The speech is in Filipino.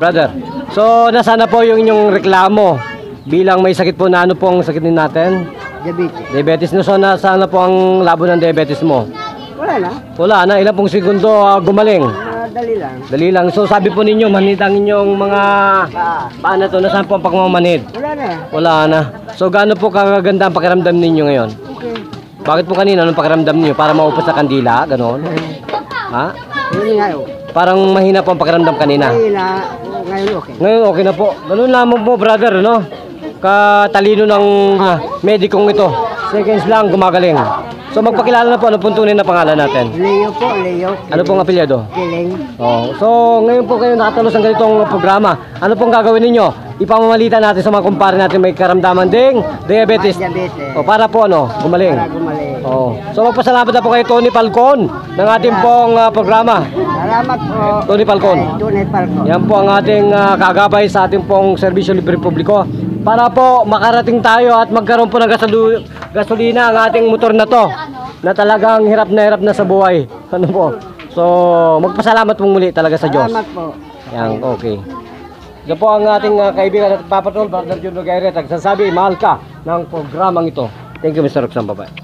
Brother, so nasaan na po yung inyong reklamo bilang may sakit po na ano pong sakit din natin? Diabetes. Diabetes. No, so nasaan na po ang labo ng diabetes mo? Wala na. Wala na, ilang pong segundo gumaling? Dali lang. Dali lang. So sabi po ninyo, manid ang inyong mga paano to, nasaan po ang pagmamanid? Wala na. Wala na. So gaano po kaganda ang pakiramdam ninyo ngayon? Okay. Bakit po kanina, anong pakiramdam ninyo? Para maupos sa kandila? Ganon? Ha? Yun nga yun. Parang mahina po ang pakiramdam kanina. Ngayon okay. Ngayon okay na po. Ganun lamang po, brother, no? Katalino ng medikong ito. Seconds lang gumagaling. So magpakilala na po, ano pong tunay na pangalan natin? Leo po, Leo. Ano pong apelyado? Kiling. Oh, so ngayon po kayo nakatalos ng ganitong programa. Ano pong gagawin ninyo? Ipamamalita natin sa mga kumpare natin may karamdaman ding diabetes. Diabetes. O para po ano, gumaling. Para gumaling. Oh. So magpasalamat na po kay Tony Falcon ng ating pong programa. Salamat po. Tony Falcon. Tony Falcon. Yan po ang ating kagabay sa ating pong serbisyo libre publiko. Para po makarating tayo at magkaroon po ng gasolina ang ating motor na to na talagang hirap na sa buhay. Ano po? So magpasalamat po muli talaga sa Diyos. Salamat po. Yan, okay. Ito po ang ating kaibigan at papatrol, Brother Jun Nogueira, nagsasabi, mahal ka ng programang ito. Thank you, Mr. Roxanne. Bye-bye.